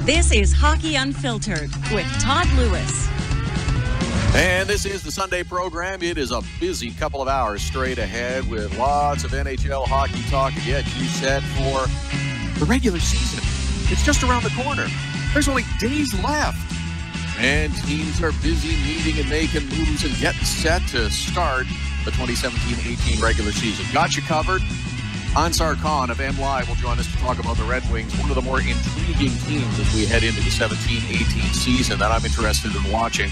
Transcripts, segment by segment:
This is Hockey Unfiltered with Todd Lewis. And this is the Sunday program. It is a busy couple of hours straight ahead with lots of NHL hockey talk to get you set for the regular season. It's just around the corner. There's only days left. And teams are busy meeting and making moves and getting set to start the 2017-18 regular season. Got you covered. Ansar Khan of M Live will join us to talk about the Red Wings, one of the more intriguing teams as we head into the 17-18 season that I'm interested in watching.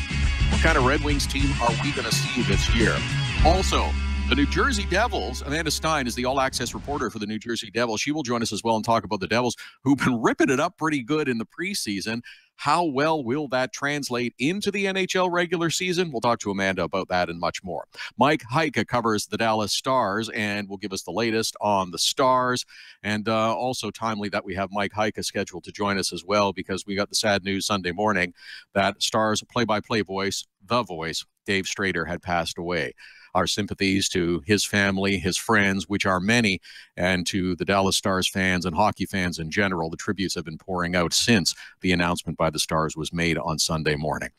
What kind of Red Wings team are we going to see this year? Also, the New Jersey Devils, Amanda Stein is the all-access reporter for the New Jersey Devils. She will join us as well and talk about the Devils, who've been ripping it up pretty good in the preseason. How well will that translate into the NHL regular season? We'll talk to Amanda about that and much more. Mike Heika covers the Dallas Stars and will give us the latest on the Stars. And also timely that we have Mike Heika scheduled to join us as well, because we got the sad news Sunday morning that Stars play-by-play voice, the voice, Dave Strader, had passed away. Our sympathies to his family, his friends, which are many, and to the Dallas Stars fans and hockey fans in general. The tributes have been pouring out since the announcement by the Stars was made on Sunday morning.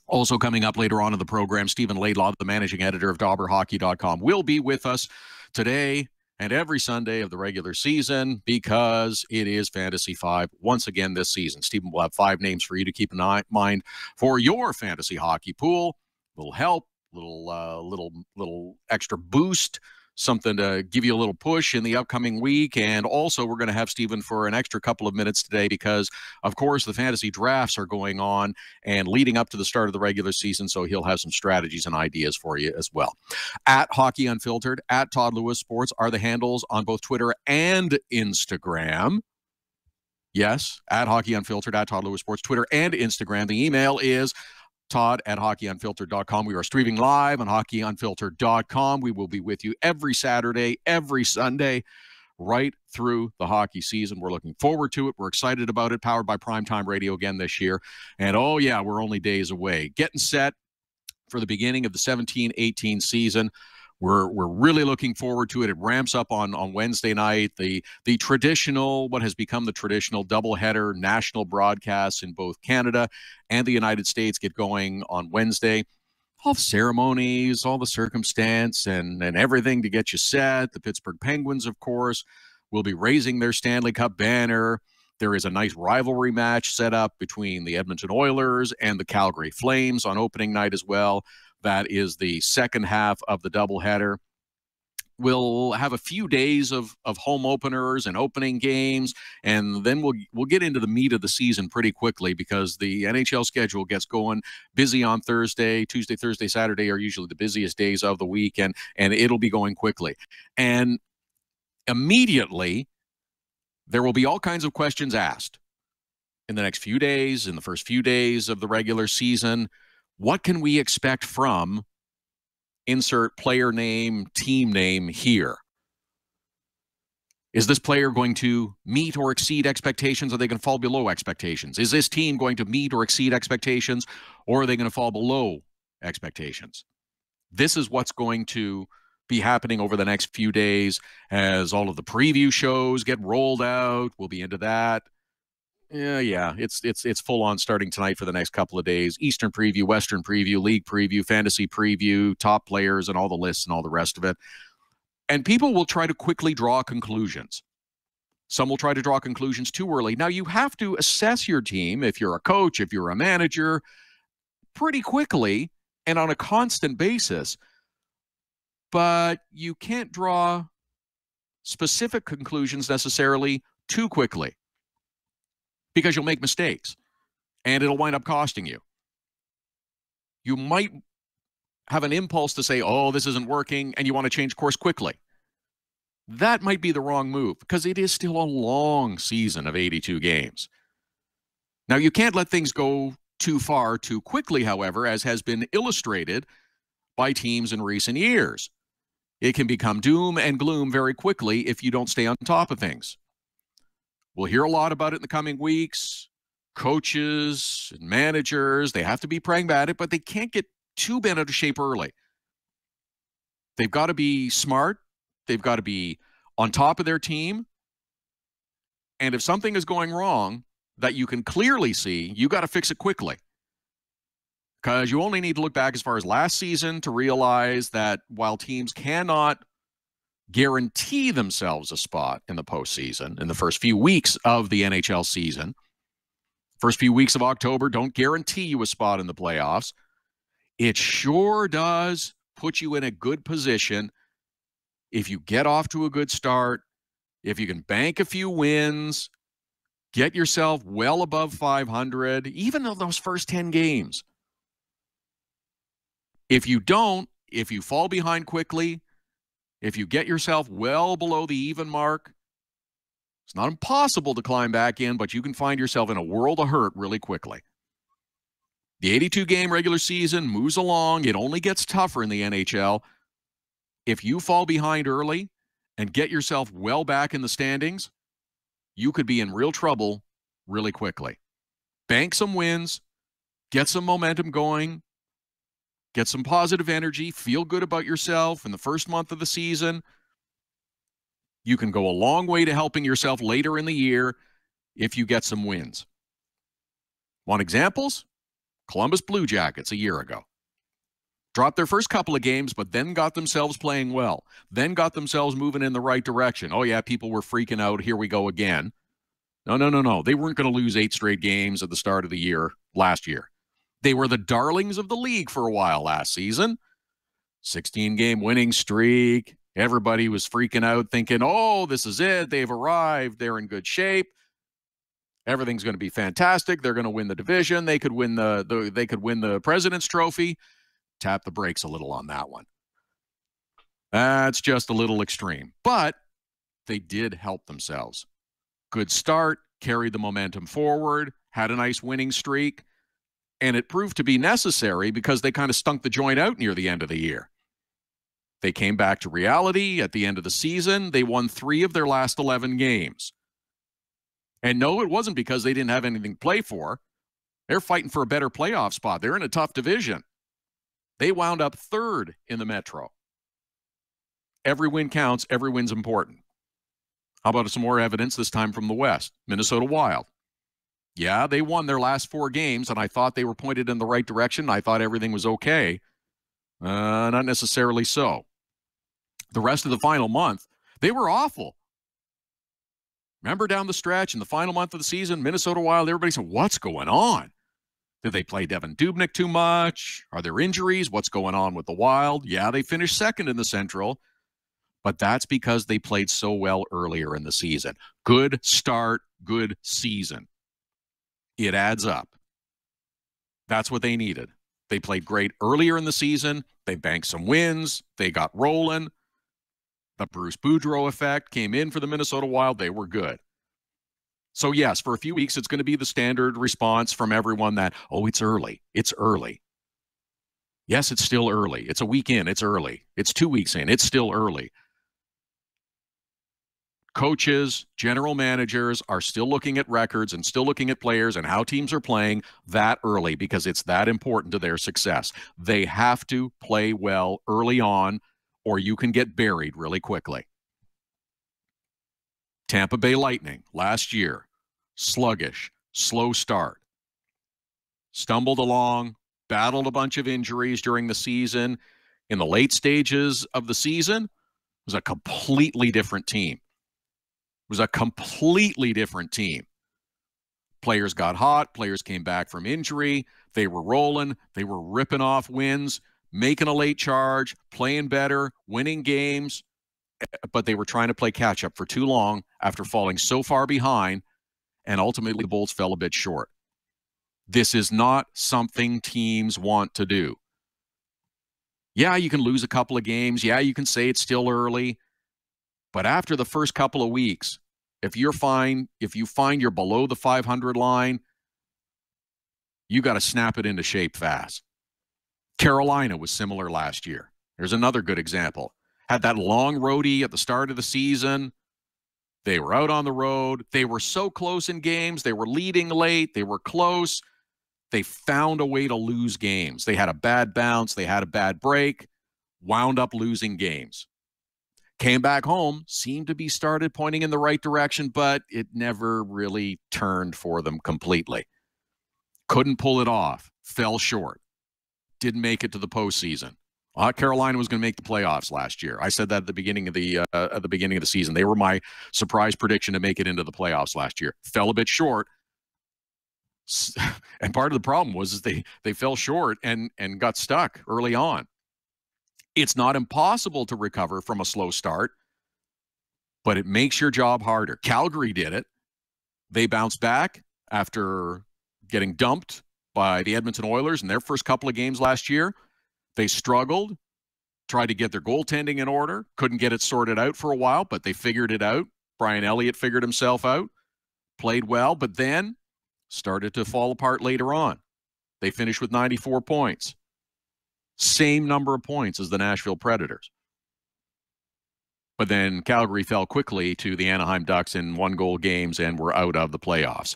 Also coming up later on in the program, Stephen Laidlaw, the managing editor of DobberHockey.com, will be with us today and every Sunday of the regular season, because it is Fantasy 5 once again this season. Stephen will have 5 names for you to keep in mind for your fantasy hockey pool. Will help. Little extra boost, something to give you a little push in the upcoming week. And also, we're going to have Stephen for an extra couple of minutes today because, of course, the fantasy drafts are going on and leading up to the start of the regular season, so he'll have some strategies and ideas for you as well. At Hockey Unfiltered, at Todd Lewis Sports are the handles on both Twitter and Instagram. Yes, at Hockey Unfiltered, at Todd Lewis Sports, Twitter and Instagram. The email is Todd@hockeyunfiltered.com. We are streaming live on hockeyunfiltered.com. We will be with you every Saturday, every Sunday, right through the hockey season. We're looking forward to it. We're excited about it. Powered by Primetime Radio again this year. And oh yeah, we're only days away. Getting set for the beginning of the 17-18 season. We're really looking forward to it. It ramps up on Wednesday night. The traditional, what has become the traditional doubleheader national broadcasts in both Canada and the United States get going on Wednesday. All the ceremonies, all the circumstance, and everything to get you set. The Pittsburgh Penguins, of course, will be raising their Stanley Cup banner. There is a nice rivalry match set up between the Edmonton Oilers and the Calgary Flames on opening night as well. That is the second half of the doubleheader. We'll have a few days of home openers and opening games, and then we'll get into the meat of the season pretty quickly, because the NHL schedule gets going busy on Thursday. Tuesday, Thursday, Saturday are usually the busiest days of the week, and it'll be going quickly. And immediately, there will be all kinds of questions asked in the next few days, in the first few days of the regular season. What can we expect from insert player name, team name here? Is this player going to meet or exceed expectations? Or are they going to fall below expectations? Is this team going to meet or exceed expectations? Or are they going to fall below expectations? This is what's going to be happening over the next few days as all of the preview shows get rolled out. We'll be into that. Yeah, it's full on starting tonight for the next couple of days. Eastern preview, Western preview, league preview, fantasy preview, top players, and all the lists and all the rest of it. And people will try to quickly draw conclusions. Some will try to draw conclusions too early. Now, you have to assess your team, if you're a coach, if you're a manager, pretty quickly and on a constant basis. But you can't draw specific conclusions necessarily too quickly, because you'll make mistakes and it'll wind up costing you. You might have an impulse to say, oh, this isn't working, and you want to change course quickly. That might be the wrong move, because it is still a long season of 82 games. Now, you can't let things go too far too quickly, however, as has been illustrated by teams in recent years. It can become doom and gloom very quickly if you don't stay on top of things. We'll hear a lot about it in the coming weeks. Coaches and managers, they have to be pragmatic, but they can't get too bent out of shape early. They've got to be smart. They've got to be on top of their team. And if something is going wrong, that you can clearly see, you got to fix it quickly. Because you only need to look back as far as last season to realize that while teams cannot guarantee themselves a spot in the postseason in the first few weeks of the NHL season, first few weeks of October don't guarantee you a spot in the playoffs, it sure does put you in a good position if you get off to a good start, if you can bank a few wins, get yourself well above 500, even in those first 10 games. If you don't, if you fall behind quickly, if you get yourself well below the even mark, it's not impossible to climb back in, but you can find yourself in a world of hurt really quickly. The 82-game regular season moves along. It only gets tougher in the NHL. If you fall behind early and get yourself well back in the standings, you could be in real trouble really quickly. Bank some wins, get some momentum going, get some positive energy, feel good about yourself in the first month of the season. You can go a long way to helping yourself later in the year if you get some wins. Want examples? Columbus Blue Jackets a year ago. Dropped their first couple of games, but then got themselves playing well. Then got themselves moving in the right direction. Oh, yeah, people were freaking out. Here we go again. No. They weren't going to lose 8 straight games at the start of the year last year. They were the darlings of the league for a while last season. 16-game winning streak. Everybody was freaking out thinking, oh, this is it. They've arrived. They're in good shape. Everything's going to be fantastic. They're going to win the division. They could win the President's Trophy. Tap the brakes a little on that one. That's just a little extreme. But they did help themselves. Good start, carried the momentum forward, had a nice winning streak. And it proved to be necessary because they kind of stunk the joint out near the end of the year. They came back to reality at the end of the season. They won 3 of their last 11 games. And no, it wasn't because they didn't have anything to play for. They're fighting for a better playoff spot. They're in a tough division. They wound up 3rd in the Metro. Every win counts. Every win's important. How about some more evidence, this time from the West? Minnesota Wild. Yeah, they won their last 4 games, and I thought they were pointed in the right direction. I thought everything was okay. Not necessarily so. The rest of the final month, they were awful. Remember down the stretch in the final month of the season, Minnesota Wild, everybody said, what's going on? Did they play Devin Dubnyk too much? Are there injuries? What's going on with the Wild? Yeah, they finished 2nd in the Central, but that's because they played so well earlier in the season. Good start, good season. It adds up. That's what they needed. They played great earlier in the season. They banked some wins. They got rolling. The Bruce Boudreau effect came in for the Minnesota Wild. They were good. So, yes, for a few weeks, it's going to be the standard response from everyone that, oh, it's early. It's early. Yes, it's still early. It's a week in. It's early. It's 2 weeks in. It's still early. Coaches, general managers are still looking at records and still looking at players and how teams are playing that early because it's that important to their success. They have to play well early on or you can get buried really quickly. Tampa Bay Lightning last year, sluggish, slow start. Stumbled along, battled a bunch of injuries during the season. In the late stages of the season, it was a completely different team. Was a completely different team. Players got hot. Players came back from injury. They were rolling. They were ripping off wins, making a late charge, playing better, winning games. But they were trying to play catch-up for too long after falling so far behind, and ultimately the Bulls fell a bit short. This is not something teams want to do. Yeah, you can lose a couple of games. Yeah, you can say it's still early. But after the first couple of weeks, if you find you're below the 500 line, you got to snap it into shape fast. Carolina was similar last year. There's another good example. Had that long roadie at the start of the season. They were out on the road. They were so close in games. They were leading late. They were close. They found a way to lose games. They had a bad bounce. They had a bad break. Wound up losing games. Came back home, seemed to be started pointing in the right direction, but it never really turned for them completely. Couldn't pull it off. Fell short. Didn't make it to the postseason. Carolina was going to make the playoffs last year. I said that at the beginning of the season. They were my surprise prediction to make it into the playoffs last year. Fell a bit short. And part of the problem was they fell short and got stuck early on. It's not impossible to recover from a slow start, but it makes your job harder. Calgary did it. They bounced back after getting dumped by the Edmonton Oilers in their first couple of games last year. They struggled, tried to get their goaltending in order, couldn't get it sorted out for a while, but they figured it out. Brian Elliott figured himself out, played well, but then started to fall apart later on. They finished with 94 points. Same number of points as the Nashville Predators. But then Calgary fell quickly to the Anaheim Ducks in one-goal games and were out of the playoffs.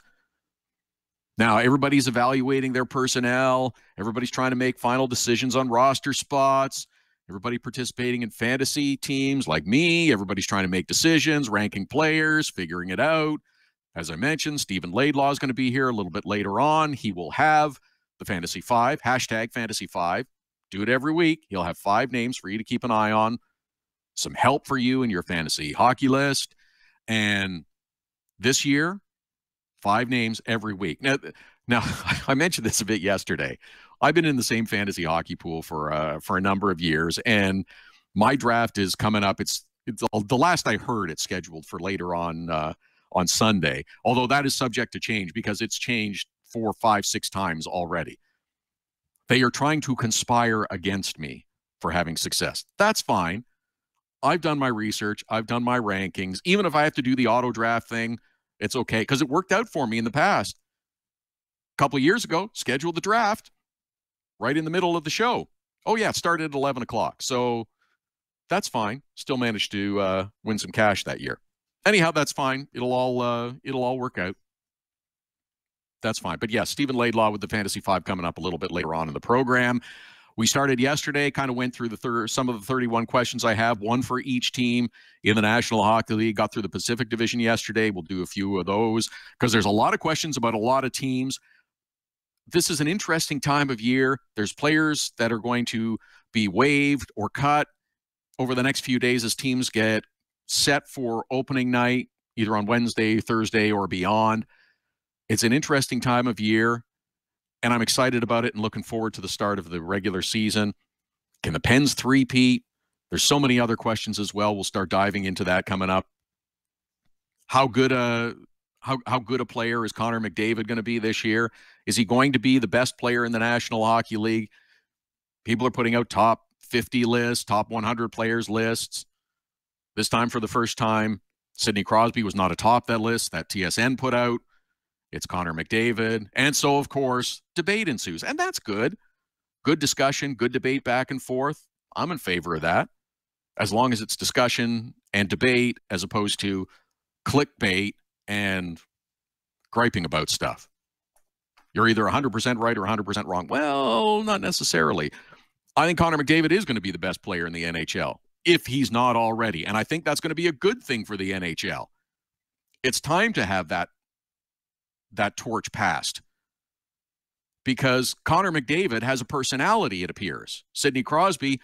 Now, everybody's evaluating their personnel. Everybody's trying to make final decisions on roster spots. Everybody participating in fantasy teams like me. Everybody's trying to make decisions, ranking players, figuring it out. As I mentioned, Stephen Laidlaw is going to be here a little bit later on. He will have the Fantasy 5, hashtag Fantasy 5. Do it every week. He'll have 5 names for you to keep an eye on. Some help for you in your fantasy hockey list. And this year, 5 names every week. Now I mentioned this a bit yesterday. I've been in the same fantasy hockey pool for a number of years, and my draft is coming up. It's the last I heard, it's scheduled for later on Sunday, although that is subject to change because it's changed 4, 5, 6 times already. They are trying to conspire against me for having success. That's fine. I've done my research. I've done my rankings. Even if I have to do the auto draft thing, it's okay because it worked out for me in the past. A couple of years ago, scheduled the draft right in the middle of the show. Oh, yeah, it started at 11 o'clock. So that's fine. Still managed to win some cash that year. Anyhow, that's fine. It'll all work out. That's fine. But yeah, Stephen Laidlaw with the Fantasy 5 coming up a little bit later on in the program. We started yesterday, kind of went through some of the 31 questions I have, one for each team in the National Hockey League. Got through the Pacific Division yesterday. We'll do a few of those because there's a lot of questions about a lot of teams. This is an interesting time of year. There's players that are going to be waived or cut over the next few days as teams get set for opening night, either on Wednesday, Thursday, or beyond. It's an interesting time of year, and I'm excited about it and looking forward to the start of the regular season. Can the Pens three-peat? There's so many other questions as well. We'll start diving into that coming up. How good a player is Connor McDavid going to be this year? Is he going to be the best player in the National Hockey League? People are putting out top 50 lists, top 100 players lists. This time, for the first time, Sidney Crosby was not atop that list that TSN put out. It's Connor McDavid. And so, of course, debate ensues. And that's good. Good discussion, good debate back and forth. I'm in favor of that. As long as it's discussion and debate as opposed to clickbait and griping about stuff. You're either 100% right or 100% wrong. Well, not necessarily. I think Connor McDavid is going to be the best player in the NHL, if he's not already. And I think that's going to be a good thing for the NHL. It's time to have that torch passed because Connor McDavid has a personality, it appears. Sidney Crosby,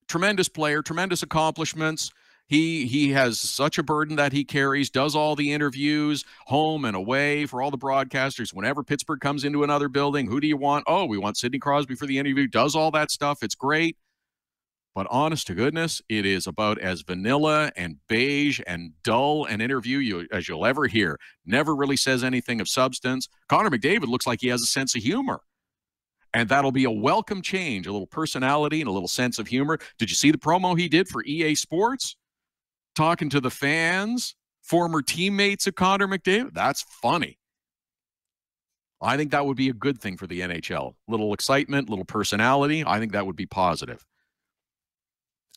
tremendous player, tremendous accomplishments. He has such a burden that he carries, does all the interviews, home and away for all the broadcasters. Whenever Pittsburgh comes into another building, who do you want? Oh, we want Sidney Crosby for the interview, does all that stuff. It's great. But honest to goodness, it is about as vanilla and beige and dull an interview as you'll ever hear. Never really says anything of substance. Connor McDavid looks like he has a sense of humor. And that'll be a welcome change, a little personality and a little sense of humor. Did you see the promo he did for EA Sports? Talking to the fans, former teammates of Connor McDavid? That's funny. I think that would be a good thing for the NHL. Little excitement, little personality. I think that would be positive.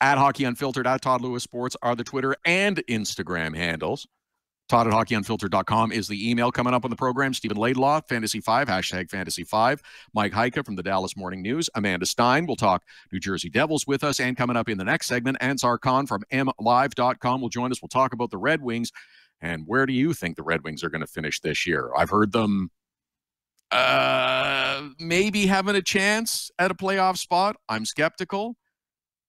At Hockey Unfiltered, at Todd Lewis Sports are the Twitter and Instagram handles. Todd at hockeyunfiltered.com is the email. Coming up on the program, Stephen Laidlaw, Fantasy 5, hashtag Fantasy 5. Mike Heika from the Dallas Morning News. Amanda Stein will talk New Jersey Devils with us. And coming up in the next segment, Ansar Khan from mlive.com will join us. We'll talk about the Red Wings. And where do you think the Red Wings are going to finish this year? I've heard them maybe having a chance at a playoff spot. I'm skeptical.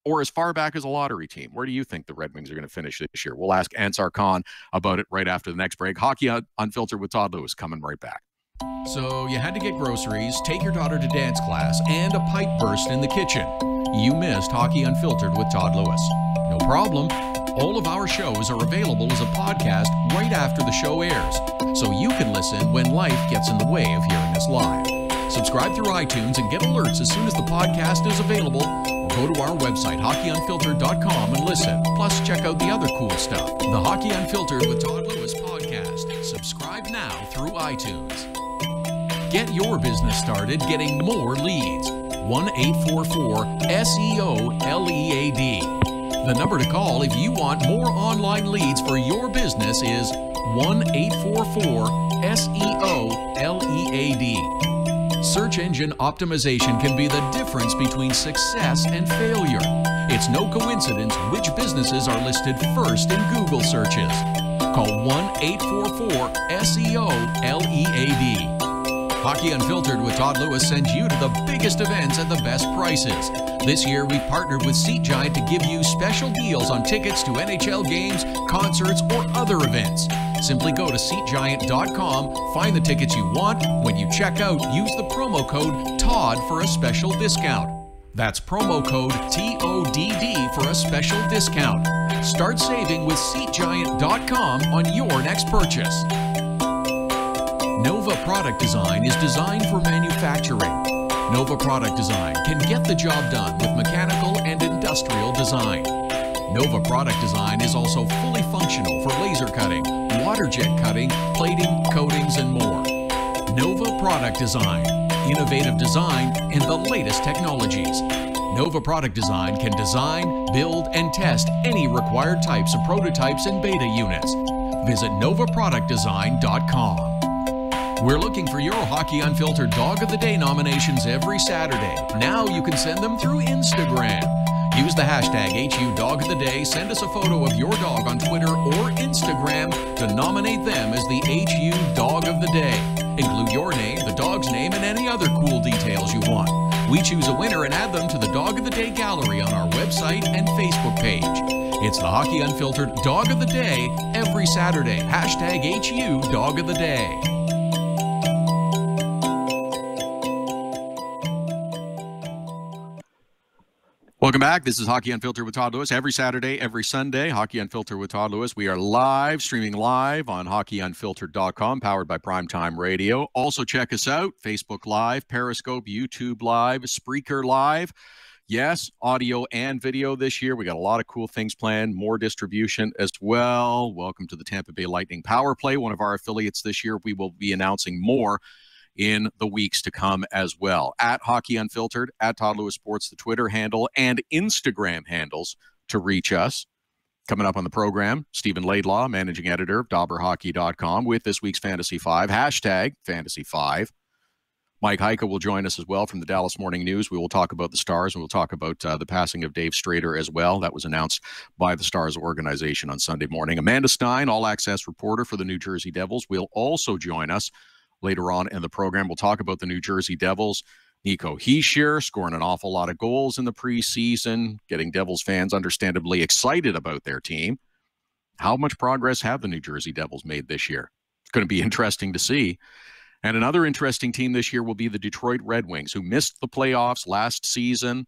Or as far back as a lottery team. Where do you think the Red Wings are going to finish this year? We'll ask Ansar Khan about it right after the next break. Hockey Unfiltered with Todd Lewis coming right back. So you had to get groceries, take your daughter to dance class, and a pipe burst in the kitchen. You missed Hockey Unfiltered with Todd Lewis. No problem. All of our shows are available as a podcast right after the show airs, so you can listen when life gets in the way of hearing us live. Subscribe through iTunes and get alerts as soon as the podcast is available, or go to our website, hockeyunfiltered.com, and listen. Plus, check out the other cool stuff, the Hockey Unfiltered with Todd Lewis podcast. Subscribe now through iTunes. Get your business started getting more leads. 1-844-SEO-LEAD. The number to call if you want more online leads for your business is 1-844-SEO-LEAD. Search engine optimization can be the difference between success and failure. It's no coincidence which businesses are listed first in Google searches. Call 1-844-SEO-LEAD. Hockey Unfiltered with Todd Lewis sends you to the biggest events at the best prices. This year, we've partnered with Seat Giant to give you special deals on tickets to NHL games, concerts, or other events. Simply go to SeatGiant.com, find the tickets you want. When you check out, use the promo code TODD for a special discount. That's promo code TODD for a special discount. Start saving with SeatGiant.com on your next purchase. Nova Product Design is designed for manufacturing. Nova Product Design can get the job done with mechanical and industrial design. Nova Product Design is also fully functional for laser cutting, water jet cutting, plating, coatings, and more. Nova Product Design, innovative design and the latest technologies. Nova Product Design can design, build, and test any required types of prototypes and beta units. Visit novaproductdesign.com. We're looking for your Hockey Unfiltered Dog of the Day nominations every Saturday. Now you can send them through Instagram. Use the hashtag HUDogoftheDay. Send us a photo of your dog on Twitter or Instagram to nominate them as the HU Dog of the Day. Include your name, the dog's name, and any other cool details you want. We choose a winner and add them to the Dog of the Day gallery on our website and Facebook page. It's the Hockey Unfiltered Dog of the Day every Saturday. Hashtag HU Dog of the Day. Welcome back. This is Hockey Unfiltered with Todd Lewis. Every Saturday, every Sunday, Hockey Unfiltered with Todd Lewis. We are live, streaming live on hockeyunfiltered.com, powered by Primetime Radio. Also check us out, Facebook Live, Periscope, YouTube Live, Spreaker Live. Yes, audio and video this year. We got a lot of cool things planned, more distribution as well. Welcome to the Tampa Bay Lightning Power Play, one of our affiliates this year. We will be announcing more in the weeks to come as well. At Hockey Unfiltered, at Todd Lewis Sports, the Twitter handle and Instagram handles to reach us. Coming up on the program, Stephen Laidlaw, managing editor of DauberHockey.com, with this week's Fantasy 5, hashtag Fantasy 5. Mike Heika will join us as well from the Dallas Morning News. We will talk about the Stars, and we'll talk about the passing of Dave Strader as well. That was announced by the Stars organization on Sunday morning. Amanda Stein, all-access reporter for the New Jersey Devils, will also join us later on in the program. We'll talk about the New Jersey Devils. Nico Hischier scoring an awful lot of goals in the preseason, getting Devils fans understandably excited about their team. How much progress have the New Jersey Devils made this year? It's going to be interesting to see. And another interesting team this year will be the Detroit Red Wings, who missed the playoffs last season,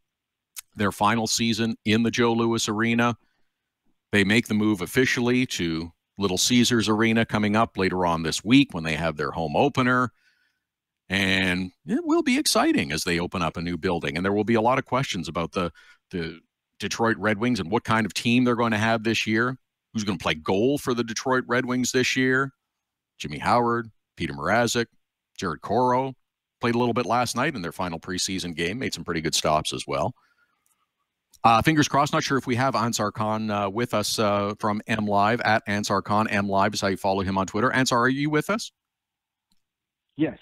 their final season in the Joe Louis Arena. They make the move officially to Little Caesars Arena coming up later on this week when they have their home opener. And it will be exciting as they open up a new building. And there will be a lot of questions about the Detroit Red Wings and what kind of team they're going to have this year. Who's going to play goal for the Detroit Red Wings this year? Jimmy Howard, Peter Mrazek, Jared Coro played a little bit last night in their final preseason game, made some pretty good stops as well. Fingers crossed. Not sure if we have Ansar Khan with us from M Live at Ansar Khan. M Live is how you follow him on Twitter. Ansar, are you with us? Yes.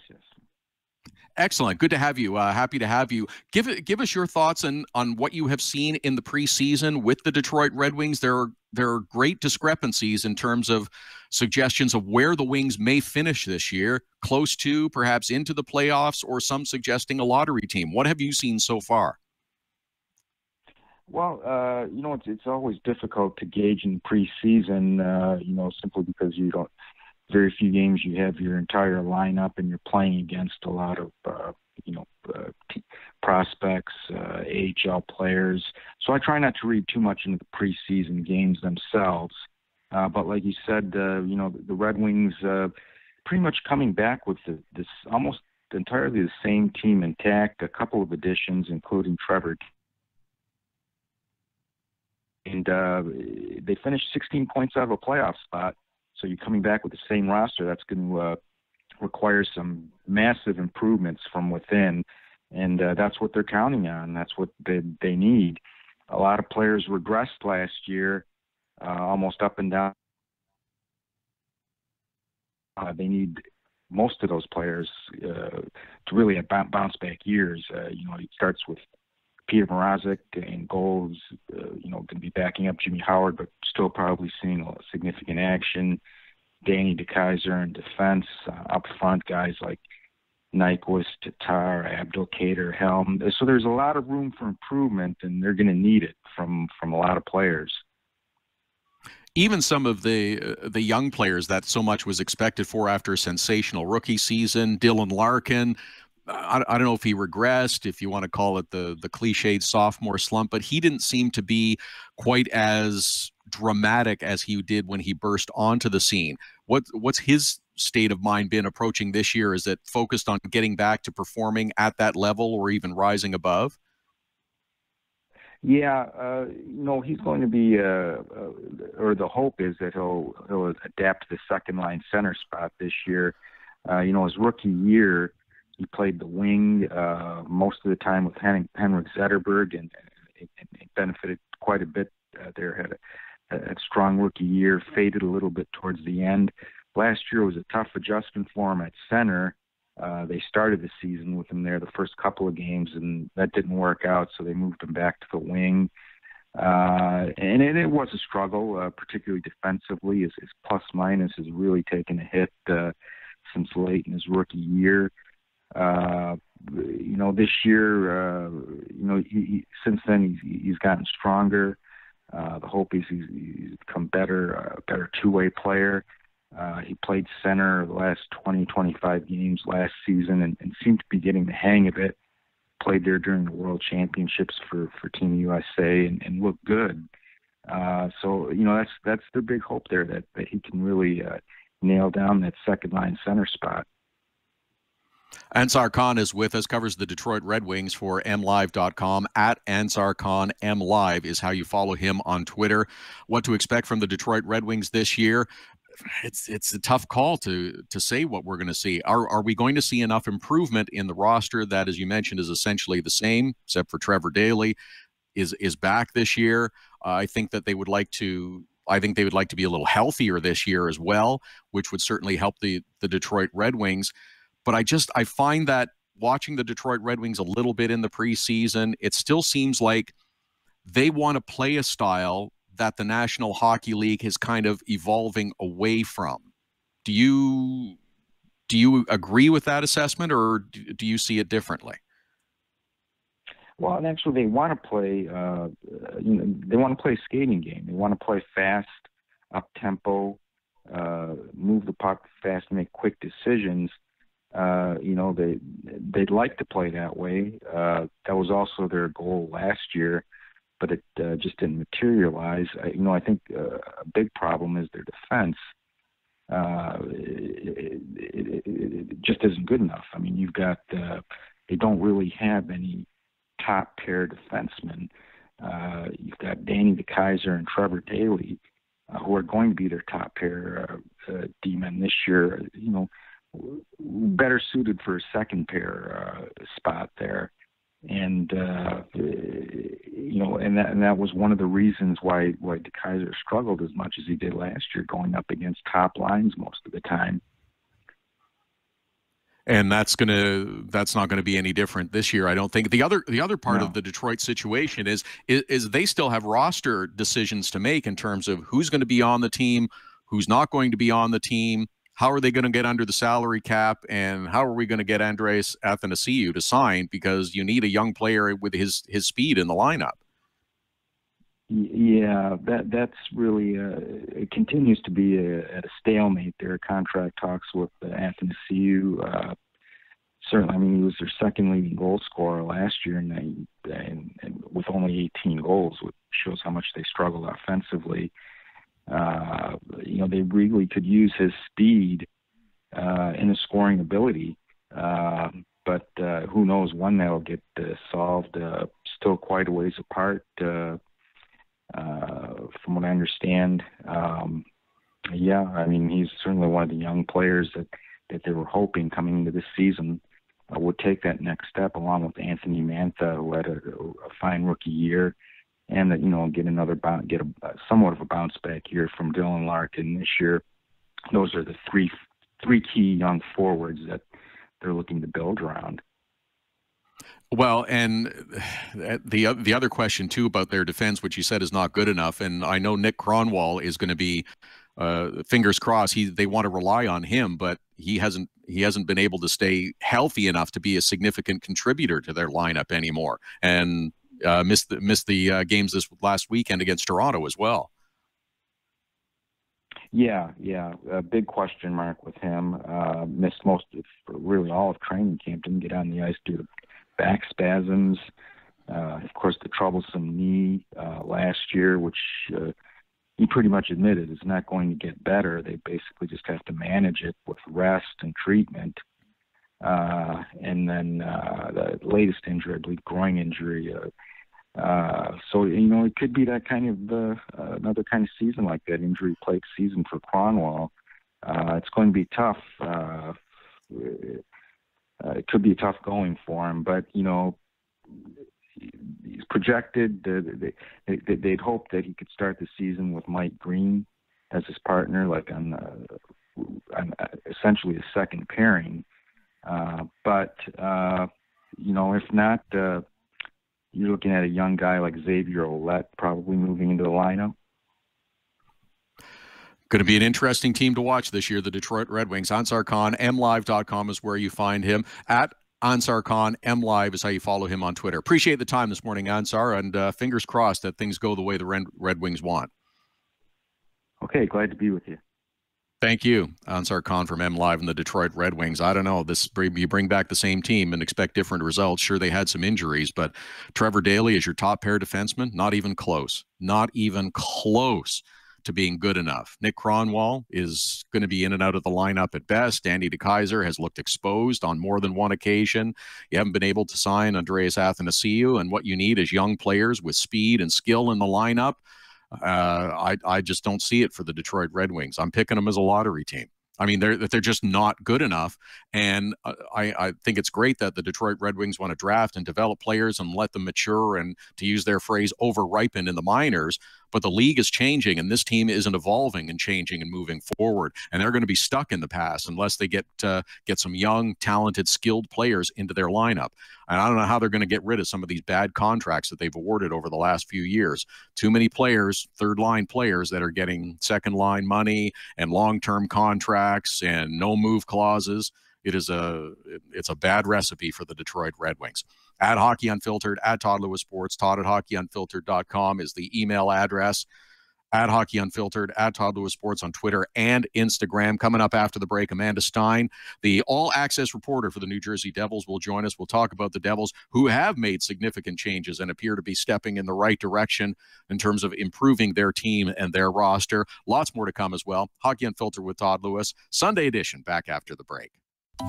Excellent. Good to have you. Happy to have you. Give us your thoughts on what you have seen in the preseason with the Detroit Red Wings. There are great discrepancies in terms of suggestions of where the Wings may finish this year, close to, perhaps into the playoffs, or some suggesting a lottery team. What have you seen so far? Well, it's always difficult to gauge in preseason, simply because very few games you have your entire lineup and you're playing against a lot of, prospects, AHL players. So I try not to read too much into the preseason games themselves. But like you said, the Red Wings pretty much coming back with this almost entirely the same team intact, a couple of additions, including Trevor. And they finished 16 points out of a playoff spot. So you're coming back with the same roster. That's going to require some massive improvements from within. And that's what they're counting on. That's what they need. A lot of players regressed last year, almost up and down. They need most of those players to really have bounce back years. It starts with Peter Mrazek in goals, going to be backing up Jimmy Howard, but still probably seeing a significant action. Danny DeKeyser in defense, up front, guys like Nyquist, Tatar, Abdelkader, Helm. So there's a lot of room for improvement, and they're going to need it from a lot of players. Even some of the young players that so much was expected for after a sensational rookie season, Dylan Larkin, I don't know if he regressed, if you want to call it the cliched sophomore slump, but he didn't seem to be quite as dramatic as he did when he burst onto the scene. What's his state of mind been approaching this year? Is it focused on getting back to performing at that level or even rising above? Yeah, he's going to be, or the hope is that he'll adapt to the second line center spot this year. His rookie year, he played the wing most of the time with Henrik Zetterberg, and it benefited quite a bit there. Had a strong rookie year, faded a little bit towards the end. Last year was a tough adjustment for him at center. They started the season with him there the first couple of games, and that didn't work out, so they moved him back to the wing. And it was a struggle, particularly defensively. His plus-minus has really taken a hit since late in his rookie year. This year, since then he's gotten stronger. The hope is he's become a better two-way player. He played center the last 20, 25 games last season and seemed to be getting the hang of it. Played there during the World Championships for Team USA and looked good. So that's the big hope there, that he can really nail down that second line center spot. Ansar Khan is with us, covers the Detroit Red Wings for MLive.com. At Ansar Khan, MLive is how you follow him on Twitter. What to expect from the Detroit Red Wings this year? It's a tough call to say what we're going to see. Are we going to see enough improvement in the roster that, as you mentioned, is essentially the same, except for Trevor Daley is back this year? I think they would like to be a little healthier this year as well, which would certainly help the Detroit Red Wings. But I find that watching the Detroit Red Wings a little bit in the preseason, it still seems like they want to play a style that the National Hockey League is kind of evolving away from. Do you agree with that assessment, or do you see it differently? Well, and actually, they want to play. They want to play a skating game. They want to play fast, up tempo, move the puck fast, make quick decisions. They'd like to play that way. That was also their goal last year, but it just didn't materialize. I think a big problem is their defense. It just isn't good enough. I mean, you've got they don't really have any top pair defensemen. You've got Danny DeKeyser and Trevor Daley, who are going to be their top pair D-men this year. Better suited for a second pair spot there. And and that was one of the reasons why DeKaiser struggled as much as he did last year, going up against top lines most of the time. And that's not gonna be any different this year, I don't think. The other part of the Detroit situation is they still have roster decisions to make in terms of who's going to be on the team, who's not going to be on the team. How are they going to get under the salary cap, and how are we going to get Andreas Athanasiou to sign, because you need a young player with his speed in the lineup? Yeah, that's really it continues to be at a stalemate there. Contract talks with Athanasiou. Certainly, I mean, he was their second leading goal scorer last year, and with only 18 goals, which shows how much they struggled offensively. They really could use his speed and his scoring ability, but who knows when that'll get solved. Still quite a ways apart, from what I understand. I mean, he's certainly one of the young players that they were hoping coming into this season would take that next step, along with Anthony Mantha, who had a fine rookie year, and that get a somewhat of a bounce back year from Dylan Larkin this year. Those are the three key young forwards that they're looking to build around. Well, and the other question too about their defense, which you said is not good enough, and I know Nick Kronwall is going to be fingers crossed. They want to rely on him, but he hasn't been able to stay healthy enough to be a significant contributor to their lineup anymore, and missed the games this last weekend against Toronto as well. Yeah, a big question mark with him. Missed really all of training camp. Didn't get on the ice due to back spasms. Of course, the troublesome knee last year, which he pretty much admitted is not going to get better. They basically just have to manage it with rest and treatment. And then the latest injury, I believe, groin injury. So, it could be that kind of another kind of season like that, injury-plagued season for Kronwall. It's going to be tough. It could be tough going for him, but, he's projected. They'd hope that he could start the season with Mike Green as his partner, like on essentially a second pairing. But if not, you're looking at a young guy like Xavier Ouellette probably moving into the lineup. Going to be an interesting team to watch this year, the Detroit Red Wings. Ansar Khan, mlive.com is where you find him. At Ansar Khan, mlive is how you follow him on Twitter. Appreciate the time this morning, Ansar, and fingers crossed that things go the way the Red Wings want. Okay, glad to be with you. Thank you, Ansar Khan from MLive and the Detroit Red Wings. I don't know, you bring back the same team and expect different results. Sure, they had some injuries, but Trevor Daley is your top pair defenseman? Not even close. Not even close to being good enough. Nick Kronwall is going to be in and out of the lineup at best. Danny DeKaiser has looked exposed on more than one occasion. You haven't been able to sign Andreas Athanasiou, and what you need is young players with speed and skill in the lineup. I just don't see it for the Detroit Red Wings. I'm picking them as a lottery team. I mean, they're just not good enough, and I think it's great that the Detroit Red Wings want to draft and develop players and let them mature and, to use their phrase, over-ripen in the minors. But the league is changing, and this team isn't evolving and changing and moving forward, and they're going to be stuck in the past unless they get some young, talented, skilled players into their lineup. And I don't know how they're going to get rid of some of these bad contracts that they've awarded over the last few years. Too many players, third-line players, that are getting second-line money and long-term contracts and no-move clauses. It's a bad recipe for the Detroit Red Wings. At Hockey Unfiltered, at Todd Lewis Sports, Todd at hockeyunfiltered.com is the email address. At Hockey Unfiltered, at Todd Lewis Sports on Twitter and Instagram. Coming up after the break, Amanda Stein, the all-access reporter for the New Jersey Devils, will join us. We'll talk about the Devils, who have made significant changes and appear to be stepping in the right direction in terms of improving their team and their roster. Lots more to come as well. Hockey Unfiltered with Todd Lewis, Sunday edition, back after the break.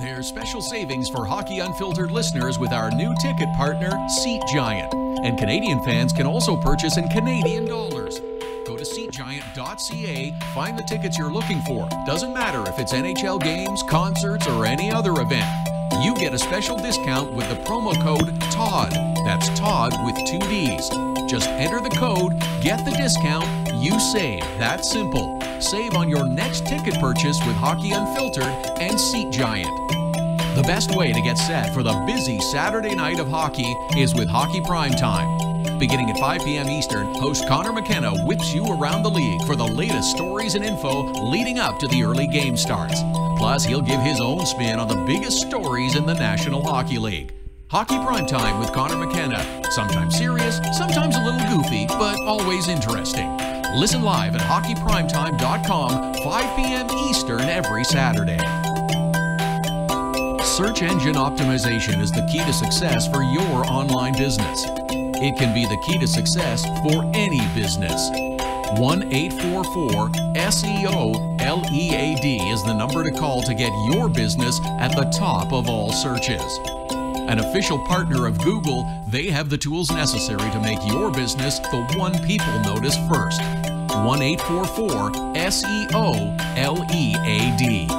There's special savings for Hockey Unfiltered listeners with our new ticket partner, Seat Giant. And Canadian fans can also purchase in Canadian dollars. Go to SeatGiant.ca, find the tickets you're looking for. Doesn't matter if it's NHL games, concerts, or any other event. you get a special discount with the promo code TODD. That's Todd with 2 Ds. Just enter the code, get the discount, you save. That's simple. Save on your next ticket purchase with Hockey Unfiltered and Seat Giant. The best way to get set for the busy Saturday night of hockey is with Hockey Primetime. Beginning at 5 p.m. Eastern, host Connor McKenna whips you around the league for the latest stories and info leading up to the early game starts. Plus, he'll give his own spin on the biggest stories in the National Hockey League. Hockey Primetime with Connor McKenna. Sometimes serious, sometimes a little goofy, but always interesting. Listen live at hockeyprimetime.com, 5 p.m. Eastern every Saturday. Search engine optimization is the key to success for your online business. It can be the key to success for any business. 1-844-SEO-LEAD is the number to call to get your business at the top of all searches. An official partner of Google, they have the tools necessary to make your business the one people notice first. 1-844-SEO-LEAD.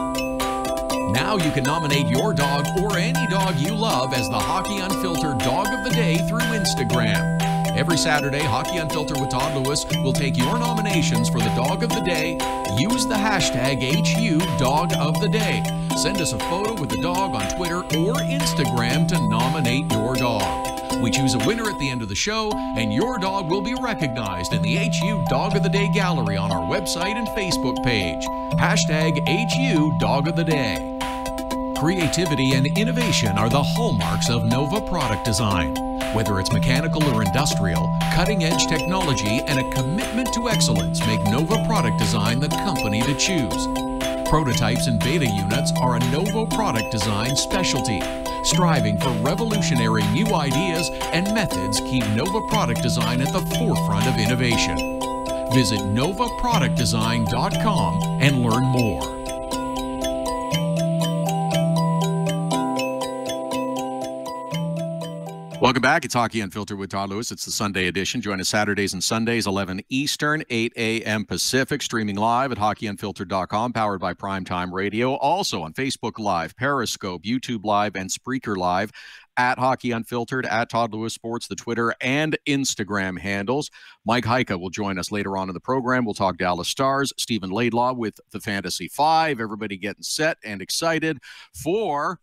Now you can nominate your dog or any dog you love as the Hockey Unfiltered Dog of the Day through Instagram. Every Saturday, Hockey Unfiltered with Todd Lewis will take your nominations for the Dog of the Day. Use the hashtag HU Dog of the Day. Send us a photo with the dog on Twitter or Instagram to nominate your dog. We choose a winner at the end of the show, and your dog will be recognized in the HU Dog of the Day gallery on our website and Facebook page. Hashtag HU Dog of the Day. Creativity and innovation are the hallmarks of Nova Product Design. Whether it's mechanical or industrial, cutting-edge technology and a commitment to excellence make Nova Product Design the company to choose. Prototypes and beta units are a Nova Product Design specialty. Striving for revolutionary new ideas and methods keep Nova Product Design at the forefront of innovation. Visit novaproductdesign.com and learn more. Welcome back. It's Hockey Unfiltered with Todd Lewis. It's the Sunday edition. Join us Saturdays and Sundays, 11 Eastern, 8 a.m. Pacific, streaming live at hockeyunfiltered.com, powered by Primetime Radio. Also on Facebook Live, Periscope, YouTube Live, and Spreaker Live at Hockey Unfiltered, at Todd Lewis Sports, the Twitter and Instagram handles. Mike Heika will join us later on in the program. We'll talk Dallas Stars. Stephen Laidlaw with the Fantasy Five. Everybody getting set and excited for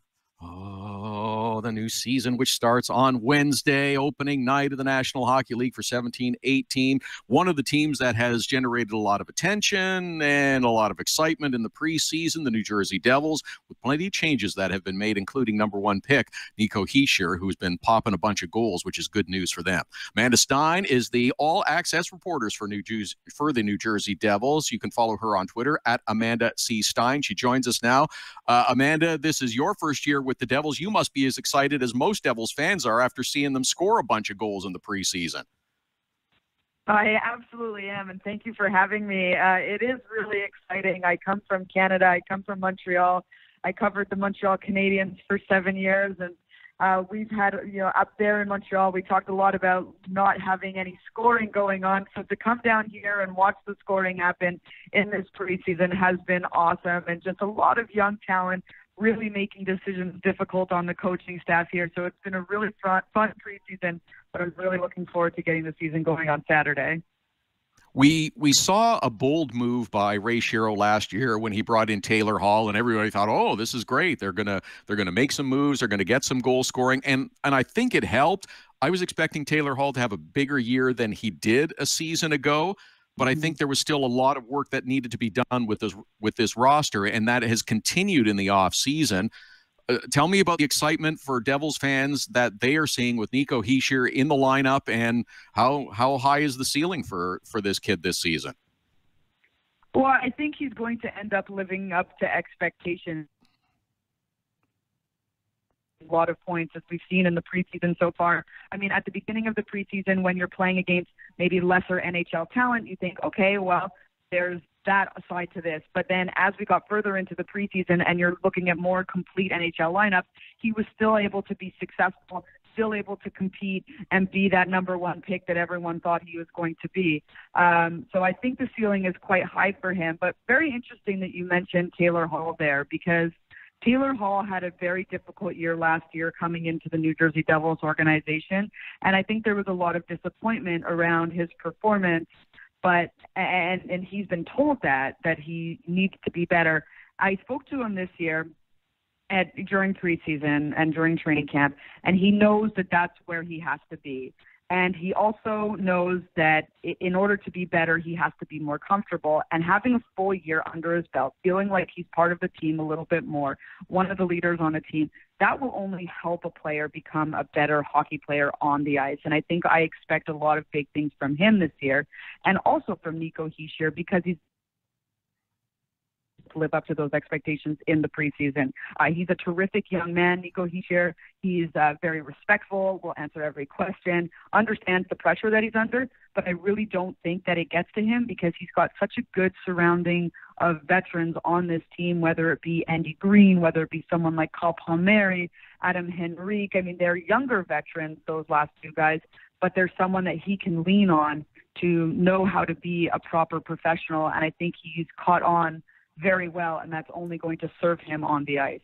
the new season, which starts on Wednesday, opening night of the National Hockey League for 17-18. One of the teams that has generated a lot of attention and a lot of excitement in the preseason, the New Jersey Devils, with plenty of changes that have been made, including number 1 pick, Nico Hischier, who's been popping a bunch of goals, which is good news for them. Amanda Stein is the all-access reporter for the New Jersey Devils. You can follow her on Twitter at Amanda C. Stein. She joins us now. Amanda, this is your first year with the Devils. You must be as excited as most Devils fans are after seeing them score a bunch of goals in the preseason. I absolutely am, and thank you for having me. It is really exciting. I come from Canada. I come from Montreal. I covered the Montreal Canadiens for 7 years, and we've had, up there in Montreal, we talked a lot about not having any scoring going on. So to come down here and watch the scoring happen in this preseason has been awesome, and just a lot of young talent really making decisions difficult on the coaching staff here. So it's been a really fun preseason, but I'm really looking forward to getting the season going on Saturday. We saw a bold move by Ray Shero last year when he brought in Taylor Hall, and everybody thought, "Oh, this is great. They're gonna make some moves. They're gonna get some goal scoring," and I think it helped. I was expecting Taylor Hall to have a bigger year than he did a season ago, but I think there was still a lot of work that needed to be done with this roster, and that has continued in the off season. Tell me about the excitement for Devils fans that they are seeing with Nico Hischier in the lineup, and how high is the ceiling for this kid this season? Well, I think he's going to end up living up to expectations. A lot of points, as we've seen in the preseason so far. I mean, at the beginning of the preseason, when you're playing against maybe lesser NHL talent, you think, okay, well, there's that aside to this. But then as we got further into the preseason and you're looking at more complete NHL lineups, he was still able to be successful, still able to compete and be that number 1 pick that everyone thought he was going to be. So I think the ceiling is quite high for him. But very interesting that you mentioned Taylor Hall there, because Taylor Hall had a very difficult year last year coming into the New Jersey Devils organization, and I think there was a lot of disappointment around his performance, but and he's been told that he needs to be better. I spoke to him this year during preseason and during training camp, and he knows that that's where he has to be. And he also knows that in order to be better, he has to be more comfortable. And having a full year under his belt, feeling like he's part of the team a little bit more, one of the leaders on the team, that will only help a player become a better hockey player on the ice. And I think I expect a lot of big things from him this year, and also from Nico Hischier, because he's to live up to those expectations in the preseason. He's a terrific young man, Nico Hischier. He's very respectful, will answer every question, understands the pressure that he's under, but I really don't think that it gets to him because he's got such a good surrounding of veterans on this team, whether it be Andy Green, whether it be someone like Carl Palmieri, Adam Henrique. I mean, they're younger veterans, those last two guys, but there's someone that he can lean on to know how to be a proper professional, and I think he's caught on very well, and that's only going to serve him on the ice.